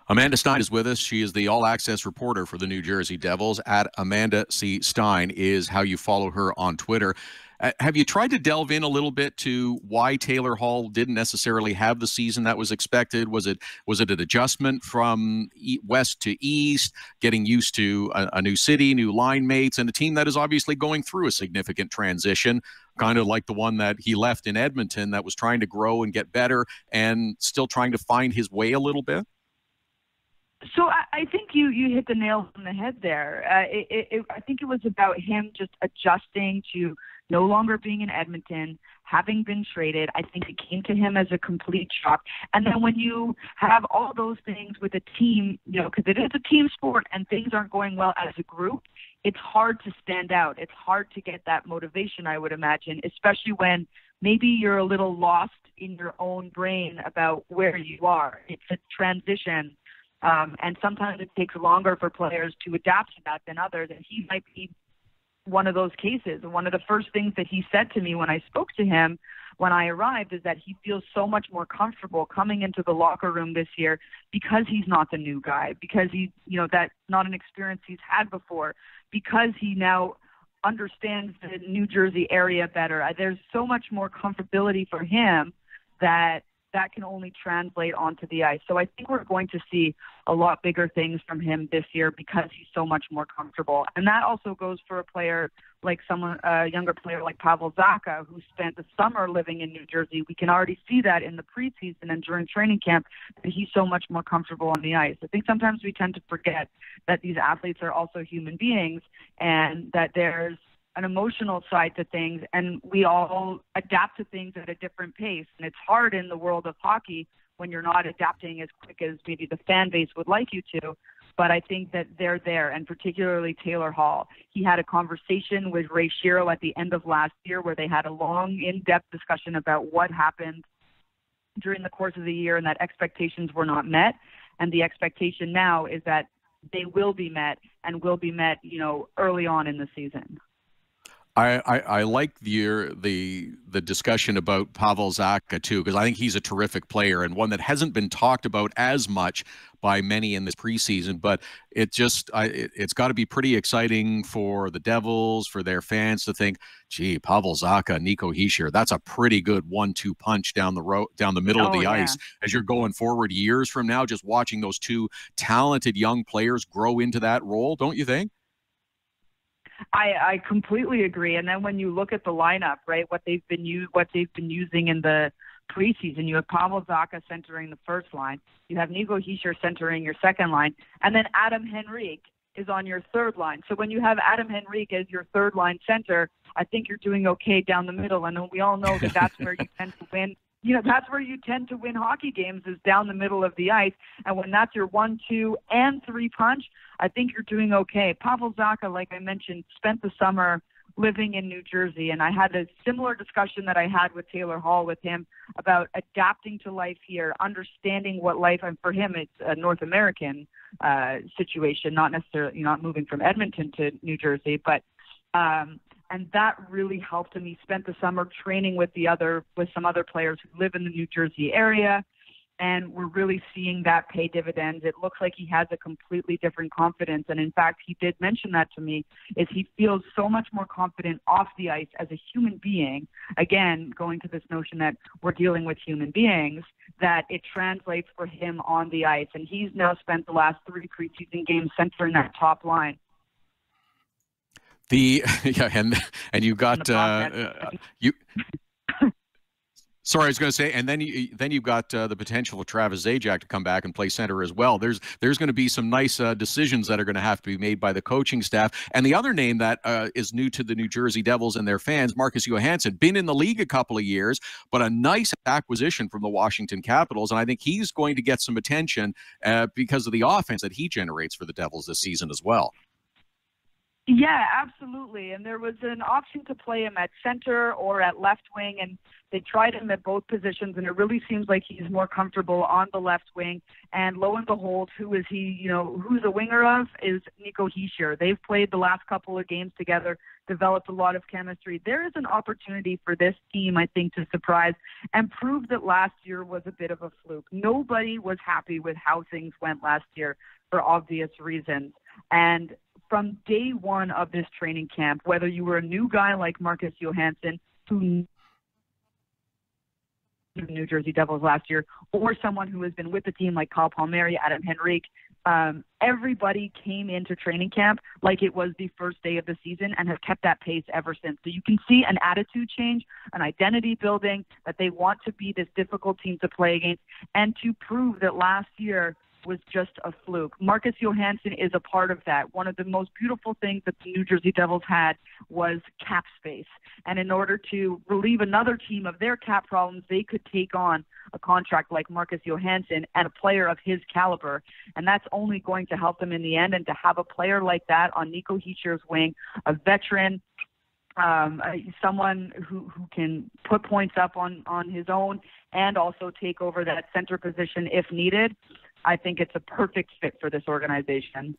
Amanda Stein is with us. She is the all-access reporter for the New Jersey Devils. At Amanda C. Stein is how you follow her on Twitter. Have you tried to delve in a little bit to why Taylor Hall didn't necessarily have the season that was expected? Was it an adjustment from west to east, getting used to a new city, new line mates, and a team that is obviously going through a significant transition, kind of like the one that he left in Edmonton that was trying to grow and get better and still trying to find his way a little bit? So I think you hit the nail on the head there. I think it was about him just adjusting to no longer being in Edmonton, having been traded. I think it came to him as a complete shock. And then when you have all those things with a team, because it is a team sport and things aren't going well as a group, it's hard to stand out. It's hard to get that motivation, I would imagine, especially when maybe you're a little lost in your own brain about where you are. It's a transition. And sometimes it takes longer for players to adapt to that than others. And he might be one of those cases. And one of the first things that he said to me when I spoke to him when I arrived is that he feels so much more comfortable coming into the locker room this year because he's not the new guy, because that's not an experience he's had before, because he now understands the New Jersey area better. There's so much more comfortability for him that can only translate onto the ice. So I think we're going to see a lot bigger things from him this year because he's so much more comfortable. And that also goes for a player like a younger player like Pavel Zacha, who spent the summer living in New Jersey. We can already see that in the preseason and during training camp that he's so much more comfortable on the ice. I think sometimes we tend to forget that these athletes are also human beings and that there's an emotional side to things, and we all adapt to things at a different pace. And it's hard in the world of hockey when you're not adapting as quick as maybe the fan base would like you to. But I think that they're there, and particularly Taylor Hall. He had a conversation with Ray Shero at the end of last year where they had a long, in-depth discussion about what happened during the course of the year and that expectations were not met. And the expectation now is that they will be met and will be met, early on in the season. I like the discussion about Pavel Zacha too, because I think he's a terrific player and one that hasn't been talked about as much by many in this preseason. But it's got to be pretty exciting for the Devils, for their fans to think, gee, Pavel Zacha, Nico Hischier, that's a pretty good 1-2 punch down the middle of the ice as you're going forward years from now. Just watching those two talented young players grow into that role, don't you think? I completely agree. And then when you look at the lineup, right, what they've been using in the preseason, you have Pavel Zacha centering the first line, you have Nico Hischier centering your second line, and then Adam Henrique is on your third line. So when you have Adam Henrique as your third line center, I think you're doing okay down the middle. And we all know that that's where you tend to win. That's where you tend to win hockey games, is down the middle of the ice. And when that's your 1, 2, and 3 punch, I think you're doing okay. Pavel Zacha, like I mentioned, spent the summer living in New Jersey, and I had a similar discussion that I had with Taylor Hall with him about adapting to life here, understanding what life, and for him it's a North American situation, not necessarily not moving from Edmonton to New Jersey, but and that really helped him. He spent the summer training with some other players who live in the New Jersey area, And we're really seeing that pay dividends. It looks like he has a completely different confidence. And in fact, he did mention that to me, is he feels so much more confident off the ice as a human being. Again, going to this notion that we're dealing with human beings, that it translates for him on the ice. And he's now spent the last 3 preseason games centering that top line. And you got you. Sorry, I was going to say, and then you've got the potential for Travis Zajac to come back and play center as well. There's going to be some nice decisions that are going to have to be made by the coaching staff. And the other name that is new to the New Jersey Devils and their fans, Marcus Johansson, been in the league a couple of years, but a nice acquisition from the Washington Capitals. And I think he's going to get some attention because of the offense that he generates for the Devils this season as well. Yeah, absolutely. And there was an option to play him at center or at left wing, and they tried him at both positions, and it really seems like he's more comfortable on the left wing. And lo and behold, who is he, who's a winger of is Nico Hischier. They've played the last couple of games together, developed a lot of chemistry. There is an opportunity for this team, I think, to surprise and prove that last year was a bit of a fluke. Nobody was happy with how things went last year for obvious reasons. And from day one of this training camp, whether you were a new guy like Marcus Johansson, who the New Jersey Devils last year, or someone who has been with the team like Kyle Palmieri, Adam Henrique, everybody came into training camp like it was the first day of the season and has kept that pace ever since. So you can see an attitude change, an identity building, that they want to be this difficult team to play against, and to prove that last year was just a fluke. Marcus Johansson is a part of that. One of the most beautiful things that the New Jersey Devils had was cap space. And in order to relieve another team of their cap problems, they could take on a contract like Marcus Johansson and a player of his caliber. And that's only going to help them in the end. And to have a player like that on Nico Hischier's wing, a veteran, someone who can put points up on his own and also take over that center position if needed, I think it's a perfect fit for this organization.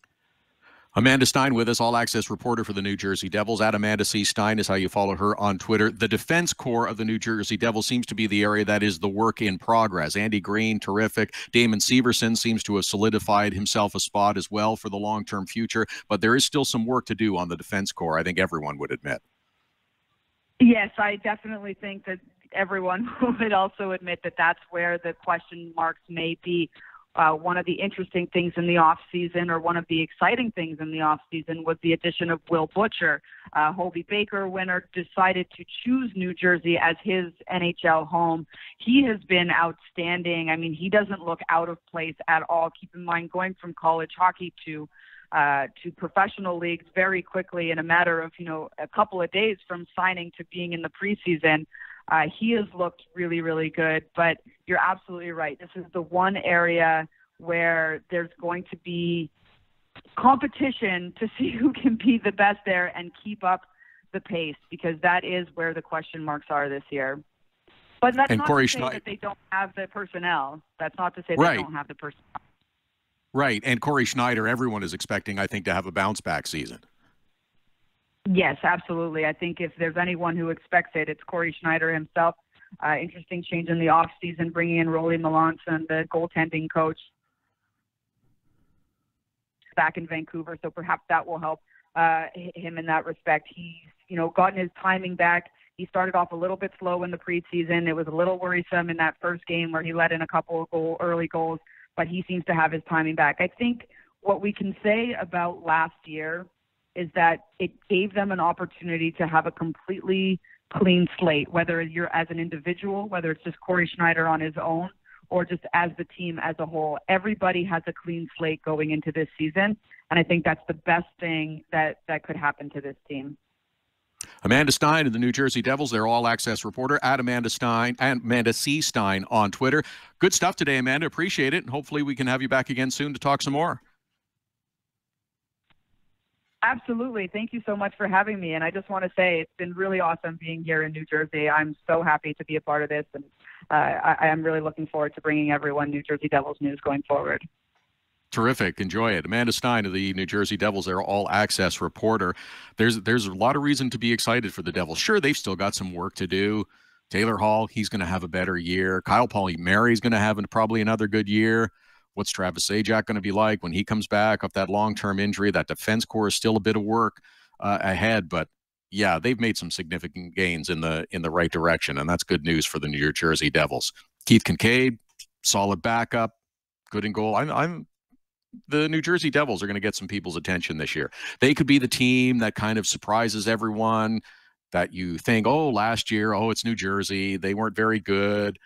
Amanda Stein with us, all-access reporter for the New Jersey Devils. At Amanda C. Stein is how you follow her on Twitter. The defense core of the New Jersey Devils seems to be the area that is the work in progress. Andy Green, terrific. Damon Severson seems to have solidified himself a spot as well for the long-term future, but there is still some work to do on the defense core, I think everyone would admit. Yes, I definitely think that everyone would also admit that that's where the question marks may be. One of the interesting things in the offseason, or one of the exciting things in the offseason, was the addition of Will Butcher. Hobey Baker winner decided to choose New Jersey as his NHL home. He has been outstanding. I mean, he doesn't look out of place at all. Keep in mind, going from college hockey to professional leagues very quickly in a matter of, a couple of days from signing to being in the preseason. He has looked really, really good, but you're absolutely right. This is the one area where there's going to be competition to see who can be the best there and keep up the pace, because that is where the question marks are this year. But that's not to say that they don't have the personnel. That's not to say they don't have the personnel. Right, and Corey Schneider, everyone is expecting, I think, to have a bounce-back season. Yes, absolutely. I think if there's anyone who expects it, it's Corey Schneider himself. Interesting change in the offseason, bringing in Rolly Melanson, the goaltending coach, back in Vancouver. So perhaps that will help him in that respect. He's, gotten his timing back. He started off a little bit slow in the preseason. It was a little worrisome in that first game where he let in a couple of early goals, but he seems to have his timing back. I think what we can say about last year is that it gave them an opportunity to have a completely clean slate, whether you're as an individual, whether it's just Corey Schneider on his own, or just as the team as a whole. Everybody has a clean slate going into this season, and I think that's the best thing that could happen to this team. Amanda Stein of the New Jersey Devils, their all-access reporter, at Amanda Stein and Amanda C. Stein on Twitter. Good stuff today, Amanda. Appreciate it, and hopefully we can have you back again soon to talk some more. Absolutely. Thank you so much for having me. And I just want to say it's been really awesome being here in New Jersey. I'm so happy to be a part of this, and I am really looking forward to bringing everyone New Jersey Devils news going forward. Terrific. Enjoy it. Amanda Stein of the New Jersey Devils, their all-access reporter. There's a lot of reason to be excited for the Devils. Sure, they've still got some work to do Taylor Hall, he's going to have a better year. Kyle Palmieri's going to have probably another good year. What's Travis Zajac going to be like when he comes back off that long-term injury? That defense core is still a bit of work ahead, but yeah, they've made some significant gains in the right direction, and that's good news for the New Jersey Devils. Keith Kincaid, solid backup, good in goal. The New Jersey Devils are going to get some people's attention this year. They could be the team that kind of surprises everyone, that you think, oh, last year, oh, it's New Jersey, they weren't very good.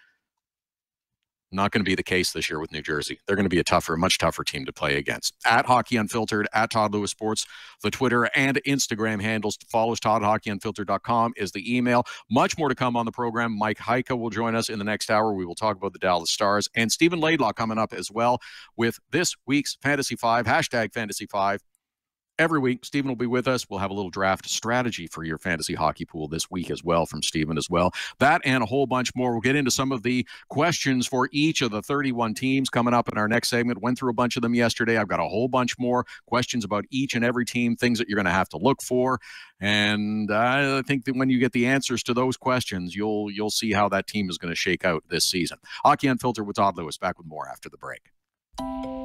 Not going to be the case this year with New Jersey. They're going to be a much tougher team to play against. At Hockey Unfiltered, at Todd Lewis Sports, the Twitter and Instagram handles to follow. ToddHockeyUnfiltered.com is the email. Much more to come on the program. Mike Heika will join us in the next hour. We will talk about the Dallas Stars. And Stephen Laidlaw coming up as well with this week's Fantasy 5, hashtag Fantasy 5. Every week, Stephen will be with us. We'll have a little draft strategy for your fantasy hockey pool this week as well from Stephen as well. That and a whole bunch more. We'll get into some of the questions for each of the 31 teams coming up in our next segment. Went through a bunch of them yesterday. I've got a whole bunch more questions about each and every team, things that you're going to have to look for. And I think that when you get the answers to those questions, you'll see how that team is going to shake out this season. Hockey Unfiltered with Todd Lewis. Back with more after the break.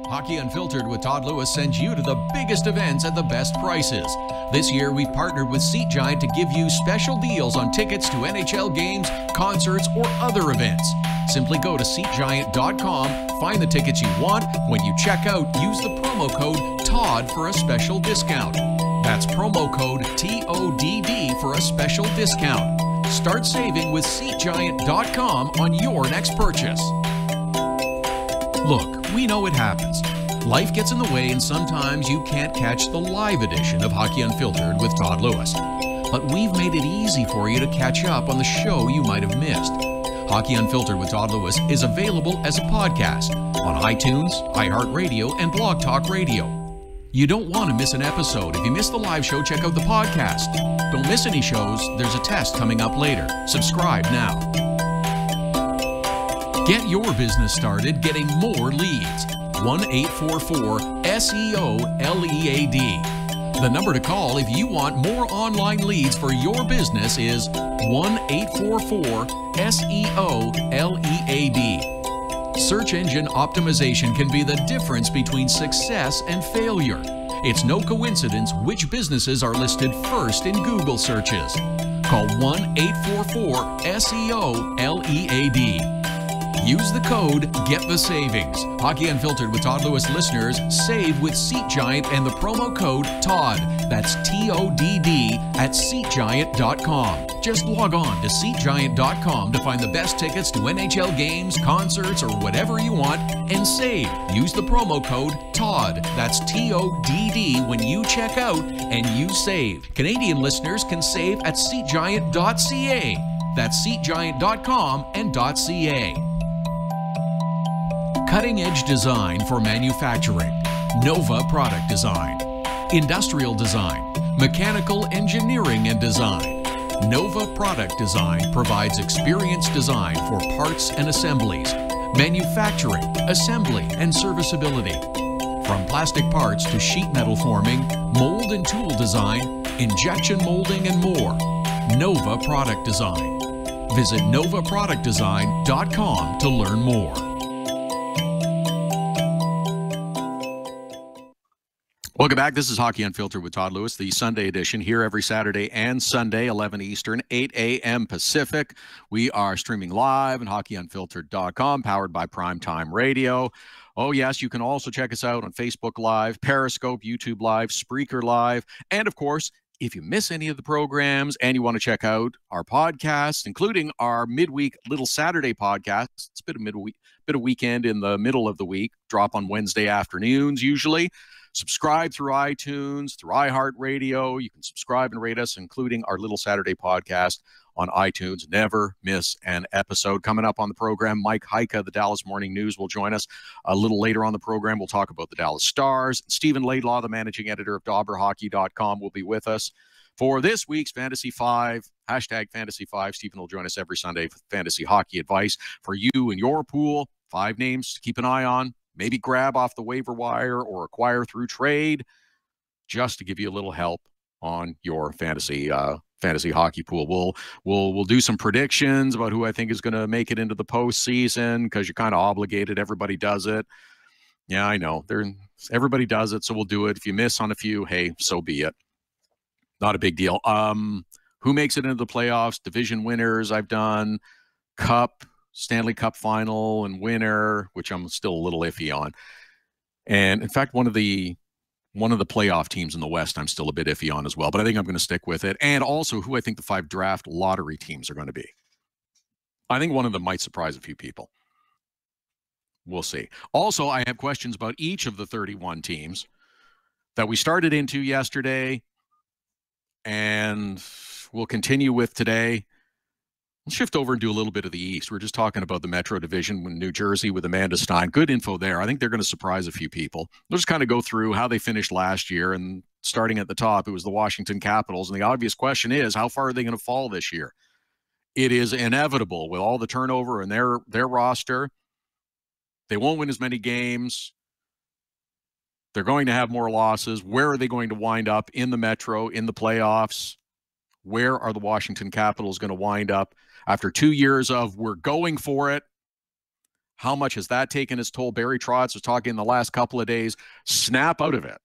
Hockey Unfiltered with Todd Lewis sends you to the biggest events at the best prices. This year, we've partnered with Seat Giant to give you special deals on tickets to NHL games, concerts, or other events. Simply go to SeatGiant.com, find the tickets you want. When you check out, use the promo code TODD for a special discount. That's promo code TODD for a special discount. Start saving with SeatGiant.com on your next purchase. Look, we know it happens. Life gets in the way and sometimes you can't catch the live edition of Hockey Unfiltered with Todd Lewis. But we've made it easy for you to catch up on the show you might have missed. Hockey Unfiltered with Todd Lewis is available as a podcast on iTunes, iHeartRadio, and Blog Talk Radio. You don't want to miss an episode. If you miss the live show, check out the podcast. Don't miss any shows. There's a test coming up later. Subscribe now. Get your business started getting more leads. 1-844-SEO-LEAD. The number to call if you want more online leads for your business is 1-844-SEO-LEAD. Search engine optimization can be the difference between success and failure. It's no coincidence which businesses are listed first in Google searches. Call 1-844-SEO-LEAD. Use the code Get the Savings. Hockey Unfiltered with Todd Lewis listeners save with Seat Giant and the promo code TODD. That's TODD at SeatGiant.com. Just log on to SeatGiant.com to find the best tickets to NHL games, concerts, or whatever you want and save. Use the promo code TODD. That's TODD when you check out and you save. Canadian listeners can save at SeatGiant.ca. That's SeatGiant.com and .ca. Cutting-edge design for manufacturing. Nova Product Design. Industrial design. Mechanical engineering and design. Nova Product Design provides experienced design for parts and assemblies, manufacturing, assembly, and serviceability. From plastic parts to sheet metal forming, mold and tool design, injection molding, and more. Nova Product Design. Visit novaproductdesign.com to learn more. Welcome back. This is Hockey Unfiltered with Todd Lewis, the Sunday edition, here every Saturday and Sunday, 11 Eastern, 8 a.m. Pacific. We are streaming live on hockeyunfiltered.com, powered by Primetime Radio. Oh, yes, you can also check us out on Facebook Live, Periscope, YouTube Live, Spreaker Live, and, of course, if you miss any of the programs and you want to check out our podcasts, including our midweek Little Saturday podcast, it's a bit of weekend in the middle of the week, drop on Wednesday afternoons usually. Subscribe through iTunes, through iHeartRadio. You can subscribe and rate us, including our Little Saturday podcast on iTunes. Never miss an episode. Coming up on the program, Mike Heika, the Dallas Morning News, will join us a little later on the program. We'll talk about the Dallas Stars. Stephen Laidlaw, the managing editor of DobberHockey.com, will be with us for this week's Fantasy 5, hashtag Fantasy 5. Stephen will join us every Sunday for fantasy hockey advice for you and your pool. 5 names to keep an eye on. Maybe grab off the waiver wire or acquire through trade, just to give you a little help on your fantasy fantasy hockey pool. We'll do some predictions about who I think is going to make it into the postseason, because you're kind of obligated. Everybody does it. Yeah, I know. Everybody does it, so we'll do it. If you miss on a few, hey, so be it. Not a big deal. Who makes it into the playoffs? Division winners I've done. Cup, Stanley Cup final and winner, which I'm still a little iffy on. And in fact, one of the playoff teams in the West I'm still a bit iffy on as well, but I think I'm going to stick with it. And also who I think the 5 draft lottery teams are going to be. I think one of them might surprise a few people. We'll see. Also, I have questions about each of the 31 teams that we started into yesterday and we'll continue with today. Let's shift over and do a little bit of the East. We're just talking about the Metro Division in New Jersey with Amanda Stein. Good info there. I think they're going to surprise a few people. We'll just kind of go through how they finished last year. And starting at the top, it was the Washington Capitals. And the obvious question is, how far are they going to fall this year? It is inevitable with all the turnover in their roster. They won't win as many games. They're going to have more losses. Where are they going to wind up in the Metro, in the playoffs? Where are the Washington Capitals going to wind up after 2 years of we're going for it? How much has that taken its toll? Barry Trotz was talking in the last couple of days. Snap out of it.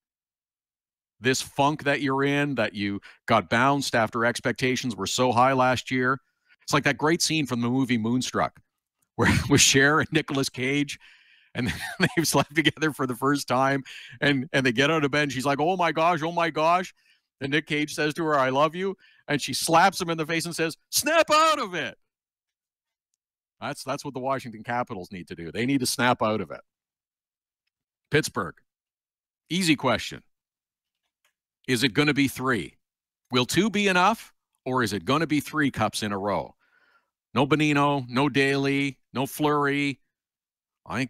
This funk that you're in, that you got bounced after expectations were so high last year. It's like that great scene from the movie Moonstruck, where with Cher and Nicolas Cage, and they've slept together for the first time, and they get out of bed, and she's like, oh my gosh. And Nick Cage says to her, I love you. And she slaps him in the face and says, snap out of it. That's what the Washington Capitals need to do. They need to snap out of it. Pittsburgh. Easy question. Is it going to be 3? Will 2 be enough, or is it going to be 3 cups in a row? No Bonino, no Daly, no Fleury. I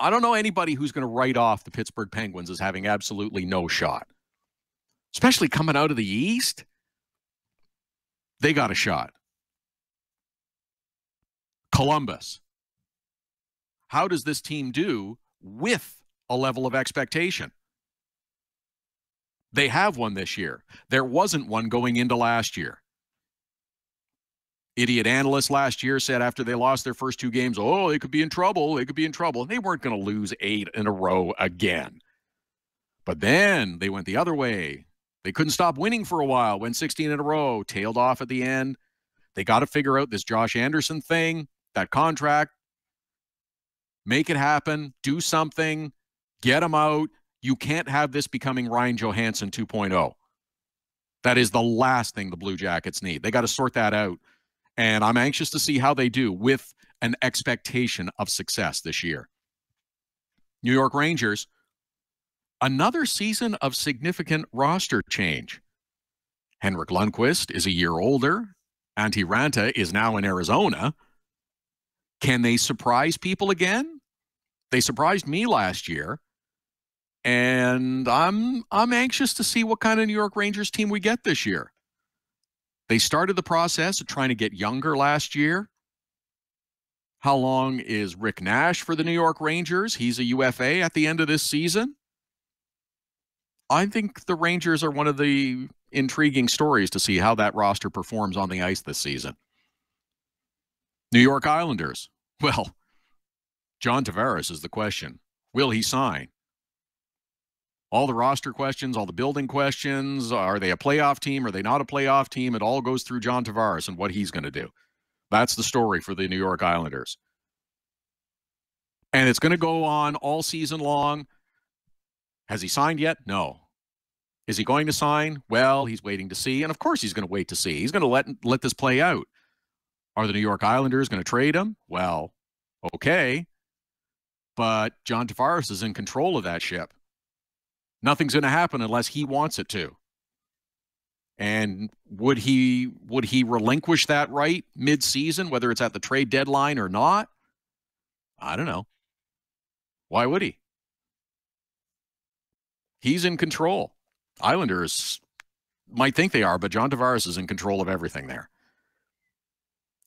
don't know anybody who's going to write off the Pittsburgh Penguins as having absolutely no shot. Especially coming out of the East, they got a shot. Columbus. How does this team do with a level of expectation? They have one this year. There wasn't one going into last year. Idiot analysts last year said after they lost their first 2 games, oh, they could be in trouble. They could be in trouble. And they weren't going to lose 8 in a row again. But then they went the other way. They couldn't stop winning for a while, went 16 in a row, tailed off at the end. They got to figure out this Josh Anderson thing, that contract, make it happen, do something, get him out. You can't have this becoming Ryan Johansson 2.0. That is the last thing the Blue Jackets need. They got to sort that out. And I'm anxious to see how they do with an expectation of success this year. New York Rangers. Another season of significant roster change. Henrik Lundqvist is a year older. Antti Ranta is now in Arizona. Can they surprise people again? They surprised me last year. And I'm anxious to see what kind of New York Rangers team we get this year. They started the process of trying to get younger last year. How long is Rick Nash for the New York Rangers? He's a UFA at the end of this season. I think the Rangers are one of the intriguing stories to see how that roster performs on the ice this season. New York Islanders. Well, John Tavares is the question. Will he sign? All the roster questions, all the building questions. Are they a playoff team? Are they not a playoff team? It all goes through John Tavares and what he's going to do. That's the story for the New York Islanders. And it's going to go on all season long. Has he signed yet? No. Is he going to sign? Well, he's waiting to see. And of course he's going to wait to see. He's going to let this play out. Are the New York Islanders going to trade him? Well, okay. But John Tavares is in control of that ship. Nothing's going to happen unless he wants it to. And would he relinquish that right mid-season, whether it's at the trade deadline or not? I don't know. Why would he? He's in control. Islanders might think they are, but John Tavares is in control of everything there.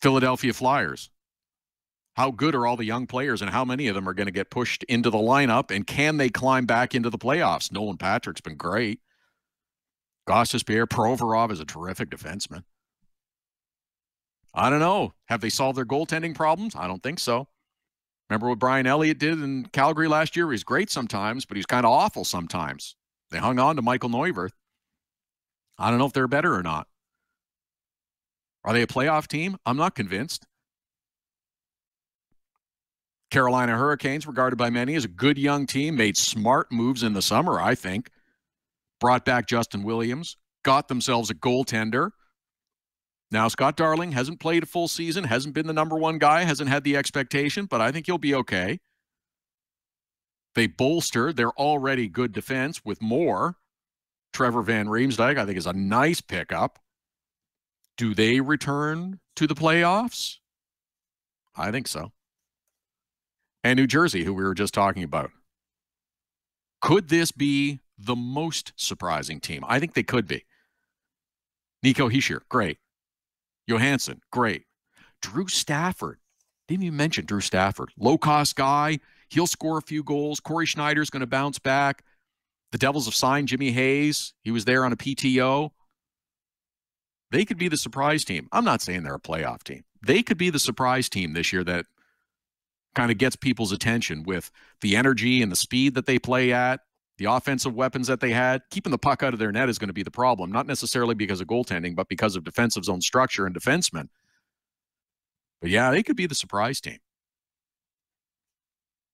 Philadelphia Flyers. How good are all the young players, and how many of them are going to get pushed into the lineup, and can they climb back into the playoffs? Nolan Patrick's been great. Gostisbehere, Provorov is a terrific defenseman. I don't know. Have they solved their goaltending problems? I don't think so. Remember what Brian Elliott did in Calgary last year? He's great sometimes, but he's kind of awful sometimes. They hung on to Michael Neuwirth. I don't know if they're better or not. Are they a playoff team? I'm not convinced. Carolina Hurricanes, regarded by many as a good young team, made smart moves in the summer, I think. Brought back Justin Williams, got themselves a goaltender. Now, Scott Darling hasn't played a full season, hasn't been the number one guy, hasn't had the expectation, but I think he'll be okay. They bolstered their already good defense with more. Trevor Van Riemsdyk, I think, is a nice pickup. Do they return to the playoffs? I think so. And New Jersey, who we were just talking about. Could this be the most surprising team? I think they could be. Nico Hischier, great. Johansson, great. Drew Stafford, didn't even mention Drew Stafford. Low-cost guy, he'll score a few goals. Corey Schneider's going to bounce back. The Devils have signed Jimmy Hayes. He was there on a PTO. They could be the surprise team. I'm not saying they're a playoff team. They could be the surprise team this year that kind of gets people's attention with the energy and the speed that they play at, the offensive weapons that they had. Keeping the puck out of their net is going to be the problem, not necessarily because of goaltending, but because of defensive zone structure and defensemen. But yeah, they could be the surprise team.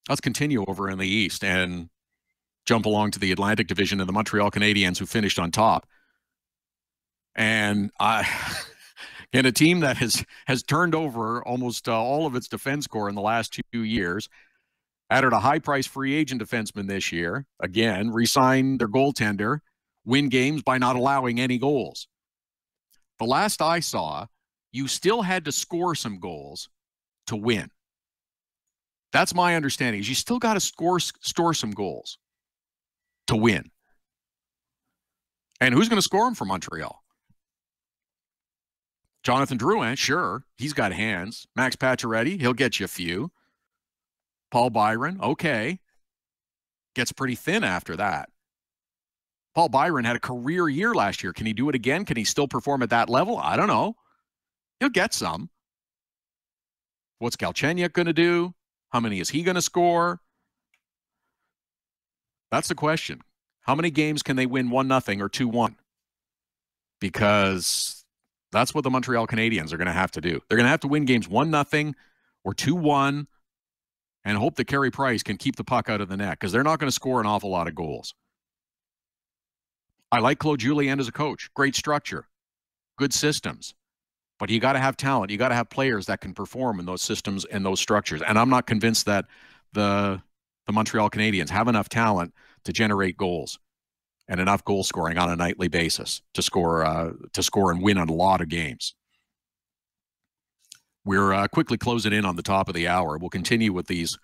Let's continue over in the East and jump along to the Atlantic Division and the Montreal Canadiens, who finished on top. And in a team that has turned over almost all of its defense core in the last 2 years, added a high-priced free agent defenseman this year, again, re-signed their goaltender, win games by not allowing any goals. The last I saw, you still had to score some goals to win. That's my understanding, is you still got to store some goals to win. And who's going to score them for Montreal? Jonathan Drouin, sure, he's got hands. Max Pacioretty, he'll get you a few. Paul Byron, okay. Gets pretty thin after that. Paul Byron had a career year last year. Can he do it again? Can he still perform at that level? I don't know. He'll get some. What's Galchenyuk going to do? How many is he going to score? That's the question. How many games can they win 1-0 or 2-1? Because that's what the Montreal Canadiens are going to have to do. They're going to have to win games 1-0 or 2-1 and hope that Carey Price can keep the puck out of the net, because they're not going to score an awful lot of goals. I like Claude Julien as a coach. Great structure. Good systems. But you got to have talent. You got to have players that can perform in those systems and those structures. And I'm not convinced that the Montreal Canadiens have enough talent to generate goals and enough goal scoring on a nightly basis to score and win on a lot of games. We're quickly closing in on the top of the hour. We'll continue with these